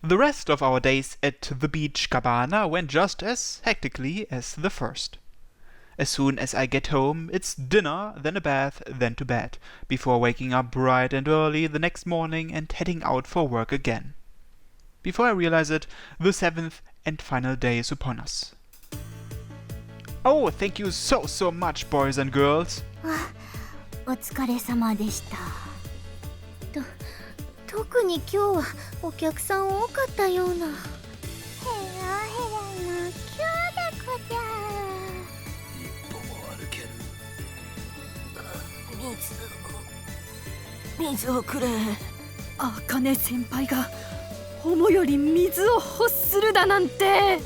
The rest of our days at the beach cabana went just as hectically as the first. As soon as I get home, it's dinner, then a bath, then to bed, before waking up bright and early the next morning and heading out for work again. Before I realize it, the 7th and final day is upon us. Oh, thank you so much, boys and girls. お疲れ様でした。特に今日はお客さん多かったような。へらへらな今日でこじゃ。一歩も歩ける。水をくれ。茜先輩がホモより水を欲するだなんて。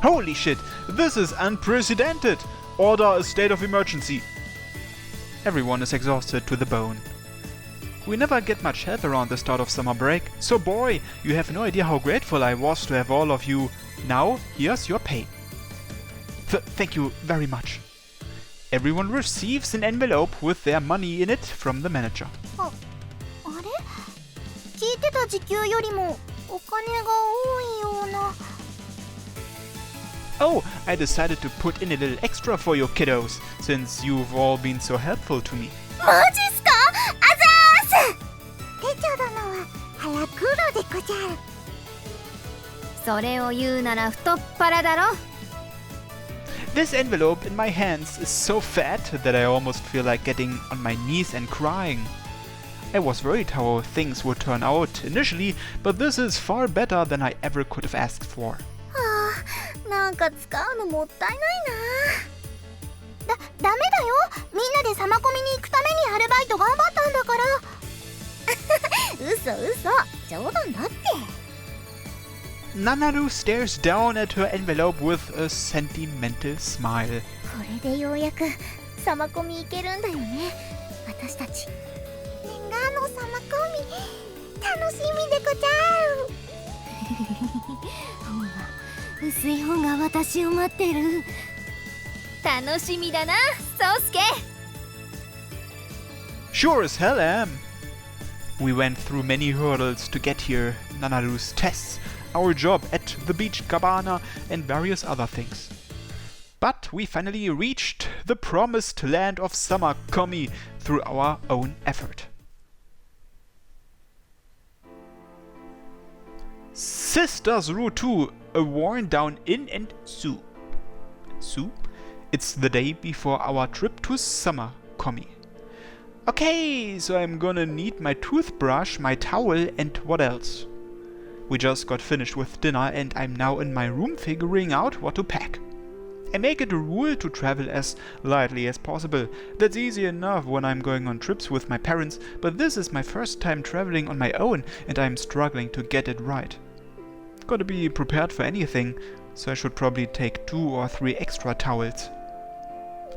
Holy shit, this is unprecedented! Order a state of emergency. Everyone is exhausted to the bone. We never get much help around the start of summer break, so boy, you have no idea how grateful I was to have all of you. Now, here's your pay. Thank you very much. Everyone receives an envelope with their money in it from the manager. あれ？聞いてた時給よりもお金が多いような。Oh, I decided to put in a little extra for your kiddos, since you've all been so helpful to me. マジっすか？あざーす！店長殿は腹黒でごじゃる。それを言うなら太っ腹だろ。This envelope in my hands is so fat that I almost feel like getting on my knees and crying. I was worried how things would turn out initially, but this is far better than I ever could have asked for. なんか使うのもったいないな。ダメだよ。みんなでサマコミに行くためにアルバイト頑張ったんだから。嘘、冗談だって。Nanaru stares down at her envelope with a sentimental smile. これでようやくサマコミ行けるんだよね、私たち。念願のサマコミ、楽しみでござる。薄い方が私を待ってる。楽しみだな、宗介。 Sure as hell am. We went through many hurdles to get here. Nanaru's tests, our job at the beach cabana, and various other things. But we finally reached the promised land of summer komi through our own effort. Sisters Route 2, a worn-down inn and zoo. Zoo? It's the day before our trip to summer komi. Okay, so I'm gonna need my toothbrush, my towel, and what else? We just got finished with dinner and I'm now in my room figuring out what to pack. I make it a rule to travel as lightly as possible. That's easy enough when I'm going on trips with my parents, but this is my first time traveling on my own and I'm struggling to get it right. Gotta be prepared for anything, so I should probably take 2 or 3 extra towels.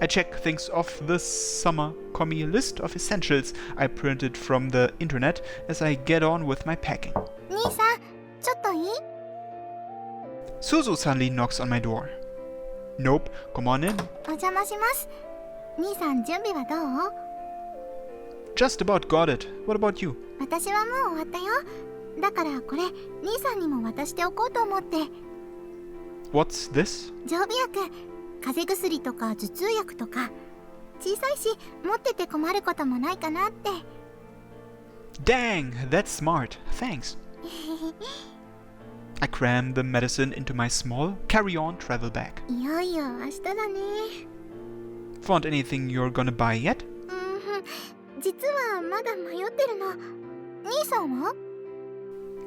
I check things off the summer komi list of essentials I printed from the internet as I get on with my packing. 兄さん、ちょっといい？ Suzu suddenly knocks on my door. Nope, come on in. お邪魔します。兄さん、準備はどう？ Just about got it. What about you? 私はもう終わったよ。だからこれ、兄さんにも渡しておこうと思って。What's this? 常備薬、風邪薬とか頭痛薬とか。小さいし、持ってて困ることもないかなって。Dang, that's smart. Thanks. I cram the medicine into my small carry-on travel bag. いよいよ明日だね。Found anything you're gonna buy yet? 実はまだ迷ってるの。兄さんは？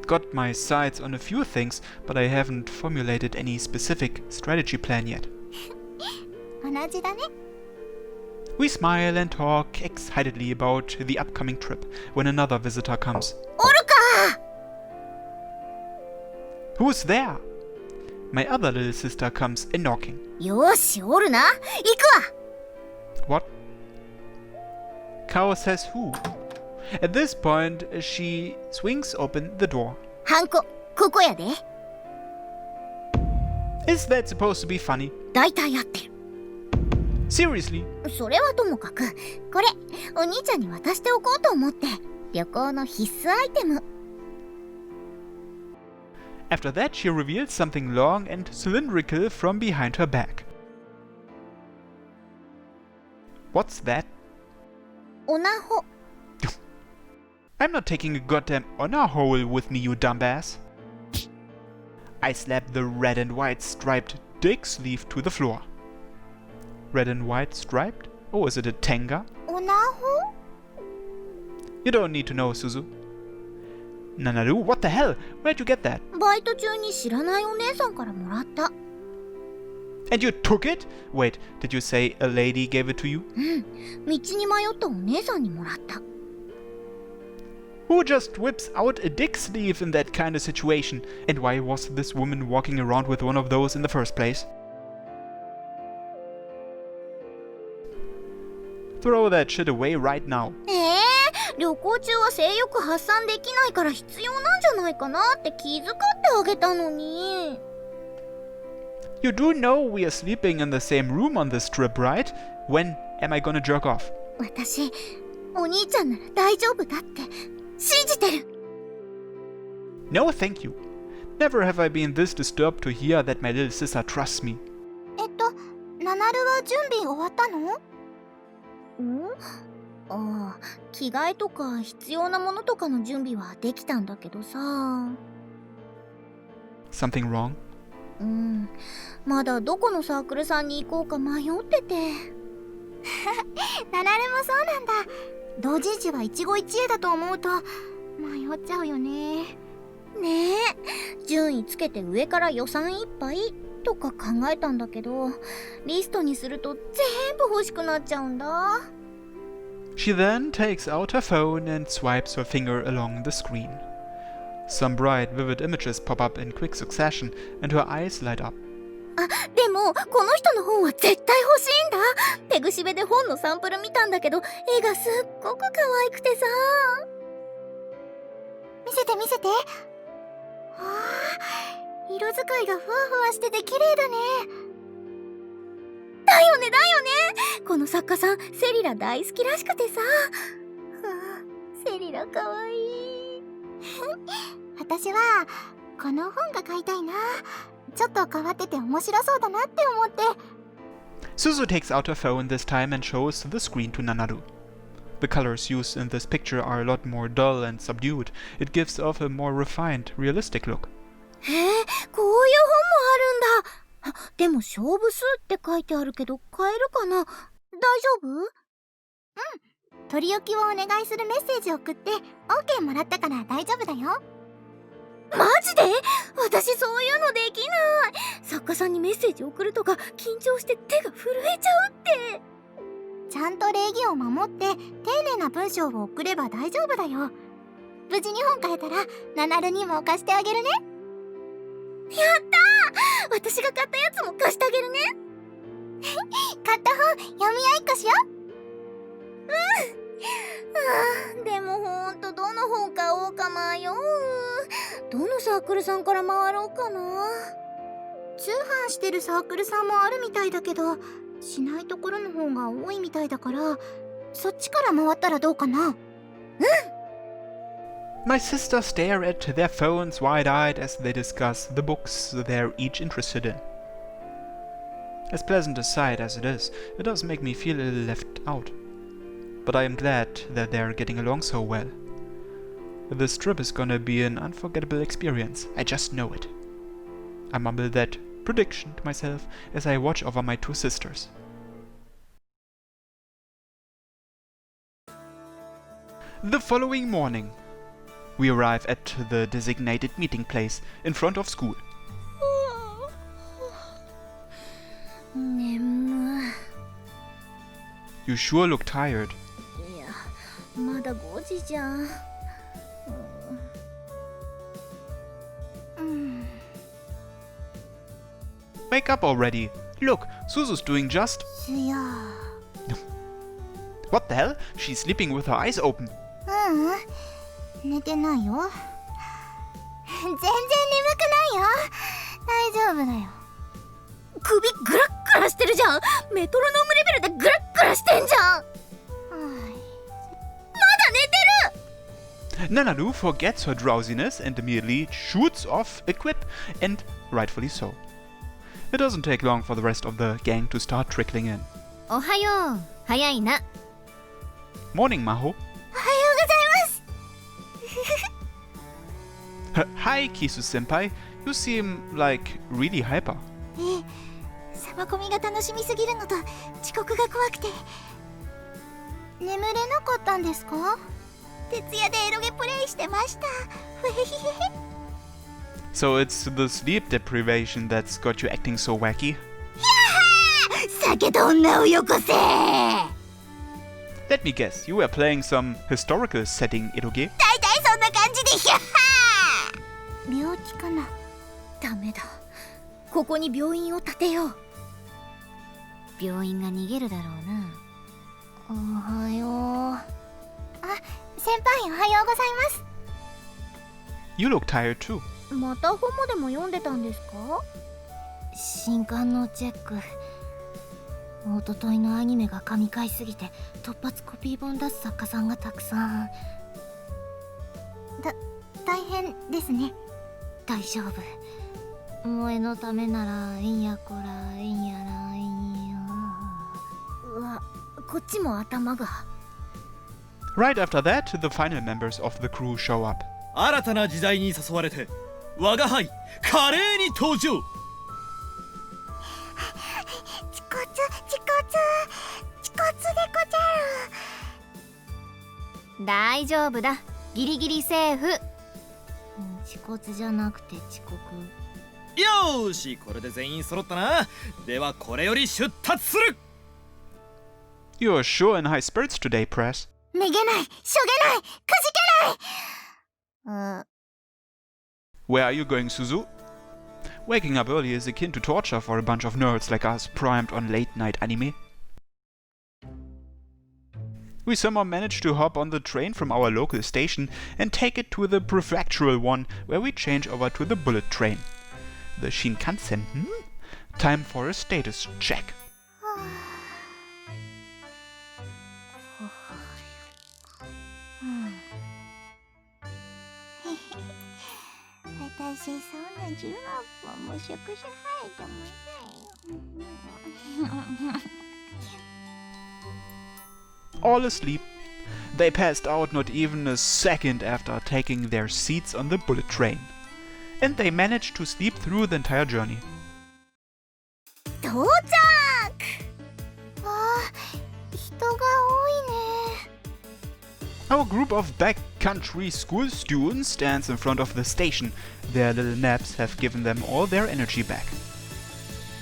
Got my sights on a few things, but I haven't formulated any specific strategy plan yet. 同じだね。We smile and talk excitedly about the upcoming trip when another visitor comes. おるか！ Who's there? My other little sister comes in knocking. よーし、おるな。行くわ。 What? Kao says who? At this point, she swings open the door. ハンコ、ここやで。Is that supposed to be funny? 大体合ってる。Seriously? それはともかく、これ、お兄ちゃんに渡しておこうと思って。旅行の必須アイテム。 After that, she reveals something long and cylindrical from behind her back. What's that? オナホ。 I'm not taking a goddamn honor hole with me, you dumbass. I slapped the red and white striped dick sleeve to the floor. Red and white striped? Oh, is it a tanga? オナホ？ You don't need to know, Suzu. Nanaru, what the hell? Where'd you get that? バイト中に知らないお姉さんからもらった。 And you took it? Wait, did you say a lady gave it to you? うん、道に迷ったお姉さんにもらった。 Who just whips out a dick sleeve in that kind of situation? And why was this woman walking around with one of those in the first place? Throw that shit away right now. 旅行中は性欲発散できないから必要なんじゃないかなって気遣ってあげたのに。 You do know we are sleeping in the same room on this trip, right? When am I gonna jerk off? 私、お兄ちゃんなら大丈夫だって信じてる。 No, thank you. Never have I been this disturbed to hear that my little sister trusts me. ナナルは準備終わったの？ああ、着替えとか必要なものとかの準備はできたんだけどさ。 Something wrong? まだどこのサークルさんに行こうか迷ってて。ナナルもそうなんだ。同人誌は一期一会だと思うと迷っちゃうよね。ねえ、順位つけて上から予算いっぱいとか考えたんだけど、リストにすると全部欲しくなっちゃうんだ。 She then takes out her phone and swipes her finger along the screen. Some bright, vivid images pop up in quick succession, and her eyes light up. あ、でもこの人の本は絶対欲しいんだ。ペグシベで本のサンプル見たんだけど、絵がすっごく可愛くてさ。見せて見せて。わあ、色使いがふわふわしてて綺麗だね。だよねだよね。この作家さんセリラ大好きらしくてさ。セリラかわいい。私はこの本が買いたいな。ちょっと変わってて面白そうだなって思って。 Suzu takes out her phone this time and shows the screen to Nanaru. The colors used in this picture are a lot more dull and subdued. It gives off a more refined, realistic look. へえ、こういう本もあるんだ。でも勝負数って書いてあるけど買えるかな。大丈夫？うん。取り置きをお願いするメッセージ送って OK もらったから大丈夫だよ。マジで？私そういうのできない。作家さんにメッセージ送るとか緊張して手が震えちゃうって。ちゃんと礼儀を守って丁寧な文章を送れば大丈夫だよ。無事に本買えたらナナルにも貸してあげるね。やったー！私が買ったやつも貸してあげるね。買った本読み合いっこしよう。でもほんとどの本買おうか迷う。どのサークルさんから回ろうかな。通販してるサークルさんもあるみたいだけど、しないところの方が多いみたいだから、そっちから回ったらどうかな。My sisters stare at their phones wide-eyed as they discuss the books they're each interested in. As pleasant a sight as it is, it does make me feel a little left out. But I am glad that they're getting along so well. This trip is gonna be an unforgettable experience, I just know it. I mumble that prediction to myself as I watch over my two sisters. The following morning, we arrive at the designated meeting place in front of school. 眠い。 You sure look tired. いや、まだ5時じゃん。Wake up already. Look, Suzu's doing just... いや。 What the hell? She's sleeping with her eyes open. 寝てないよ。全然眠くないよ。大丈夫だよ。首グラッグラしてるじゃん。メトロノームレベルでグラッグラしてんじゃん。まだ寝てる。Nanaru forgets her drowsiness and immediately shoots off a quip, and rightfully so. It doesn't take long for the rest of the gang to start trickling in. おはよう。早いな。 Morning, Maho. おはようございます。 Hi, Kisu-senpai. You seem like really hyper. サマコミが楽しみすぎるのと遅刻が怖くて眠れなかったんですか？徹夜でエロゲプレイしてました。So it's the sleep deprivation that's got you acting so wacky? 酒と女をよこせ。 Let me guess, you were playing some historical setting eroge? 大体そんな感じでしょ。病気かな。ダメだ。ここに病院を建てよう。病院が逃げるだろうな。おはよう。あ、先輩おはようございます。 You look tired too. また本もでも読んでたんですか？新刊のチェック。おとといのアニメが神回すぎて突発コピー本出す作家さんがたくさん。大変ですね。大丈夫。萌えのためならえんやこらえんやらえんや。うわ、こっちも頭が。 Right after that, the final members of the crew show up. 新たな時代に誘われて我が輩華麗に登場。遅刻でござる。大丈夫だ。ギリギリセーフ。遅刻じゃなくて遅刻。よーし、これで全員揃ったな。ではこれより出立する。 You're sure in high spirits today, Press. めげない、しょげない、くじけない。Where are you going, Suzu? Waking up early is akin to torture for a bunch of nerds like us primed on late-night anime. We somehow managed to hop on the train from our local station and take it to the prefectural one, where we change over to the bullet train. The Shinkansen, Time for a status check. 私そんな16本も食事入ってもないよ。 All asleep. They passed out not even a second after taking their seats on the bullet train. And they managed to sleep through the entire journey. 到着。人が多いね。 Our group of backcountry school students stands in front of the station. Their little naps have given them all their energy back.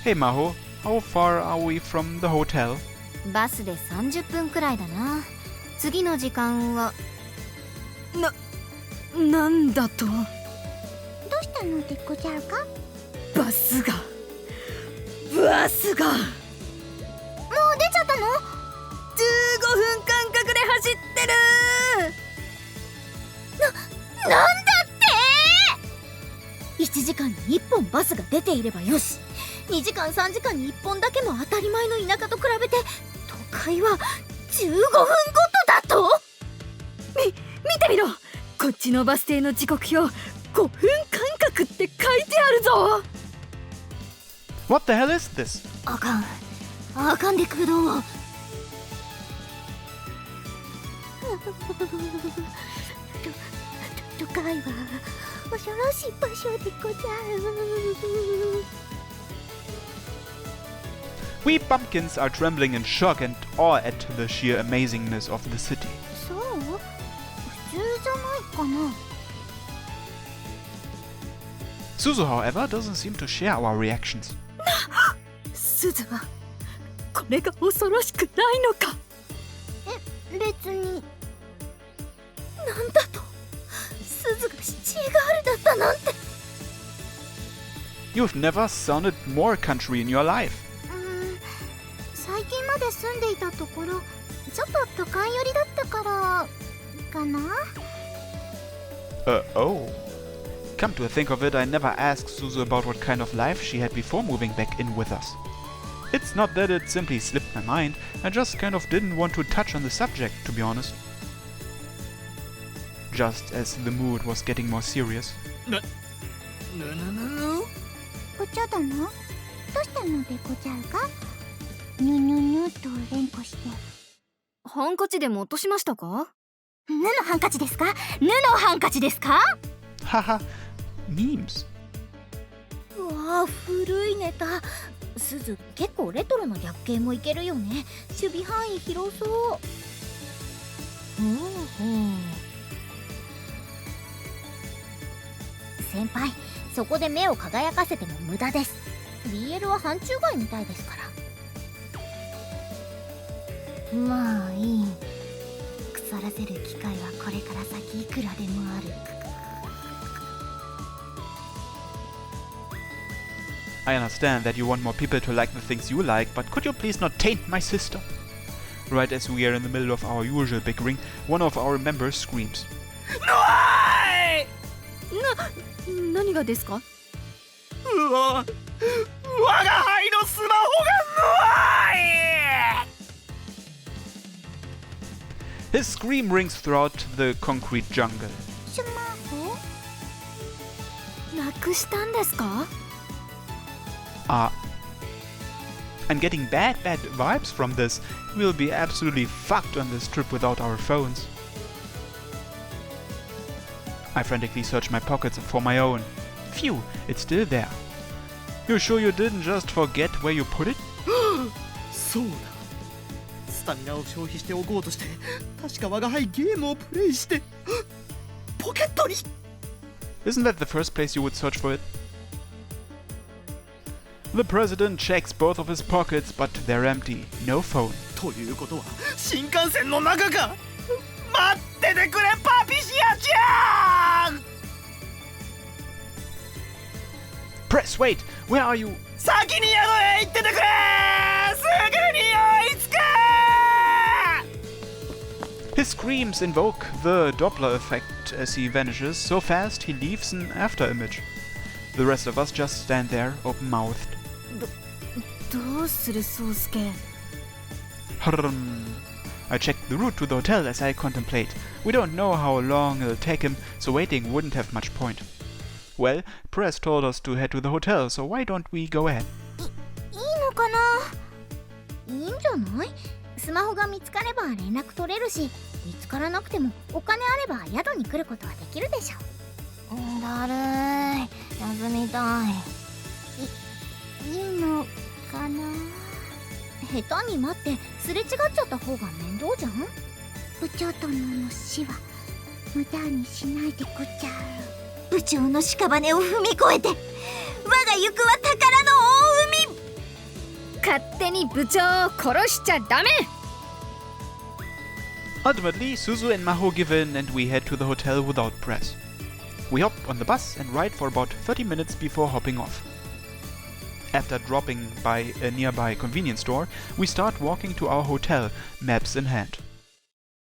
Hey Maho, how far are we from the hotel? バスで30分くらいだな。次の時間は。なんだと。どうしたのでごじゃるか？バスがもう出ちゃったの？ 15分間隔で走ってる。なんだって！ 1時間に1本バスが出ていればよし。2時間3時間に1本だけも当たり前の田舎と比べて都会は15分ごとだと？見てみろ。こっちのバス停の時刻表5分間隔って書いてあるぞ。 What the hell is this? あかんでくろう。都会は恐ろしい場所でござる。 We bumpkins are trembling in shock and awe at the sheer amazingness of the city. そう？普通じゃないかな。 Suzu, however, doesn't seem to share our reactions. すずはこれが恐ろしくないのか。別に。なんだと？すずがシチーガールだったなんて。 You've never sounded more country in your life. 最近まで住んでいたところ、ちょっと都会寄りだったからかな。Oh. Come to think of it, I never asked Suzu about what kind of life she had before moving back in with us. It's not that it simply slipped my mind, I just kind of didn't want to touch on the subject, to be honest. just as the mood was getting more serious. ぬ。部長殿、どうしたのでござるか？ぬぬぬと連呼して。ハンカチでも落としましたか？ぬのハンカチですか？ぬのハンカチですか？ Haha, memes. うわあ、古いネタ。すず、結構レトロの逆系もいけるよね。守備範囲広そう。先輩、そこで目を輝かせても無駄です。 BL は範疇外みたいですから。まあいい。腐らせる機会はこれから先いくらでもある。I understand that you want more people to like the things you like, but could you please not taint my sister? Right as we are in the middle of our usual bickering, one of our members screams. 何がですか？うわ、我が輩のスマホがぬわい。 His scream rings throughout the concrete jungle. スマホ？なくしたんですか？ I'm getting bad vibes from this. We'll be absolutely fucked on this trip without our phones. I frantically search my pockets for my own. Phew, it's still there. You sure you didn't just forget where you put it? そうだ。スタミナを消費しておこうとして、確か我が輩ゲームをプレイして、ポケットに。 Isn't that the first place you would search for it? The president checks both of his pockets, but they're empty. No phone. ということは新幹線の中か。待っててくれパピシアちゃん。 Press, wait! Where are you? 先に宿へ行っててくれ。すぐに追いつく。 His screams invoke the Doppler effect as he vanishes so fast he leaves an after image. The rest of us just stand there, open-mouthed. どうする宗介？ I check the route to the hotel as I contemplate. We don't know how long it'll take him, so waiting wouldn't have much point. Well, Press told us to head to the hotel, so why don't we go ahead? いいのかな？いいんじゃない？スマホが見つかれば連絡取れるし、見つからなくてもお金あれば宿に来ることはできるでしょ。だるい。休みたい。いいのかな？下手に待ってすれ違っちゃった方が面倒じゃん。部長殿の死は無駄にしないでごちゃる。部長の屍を踏み越えて我が行くは宝の大海。勝手に部長を殺しちゃダメ。 Ultimately, Suzu and Maho give in and we head to the hotel without Press. We hop on the bus and ride for about 30 minutes before hopping off. After dropping by a nearby convenience store, we start walking to our hotel, maps in hand.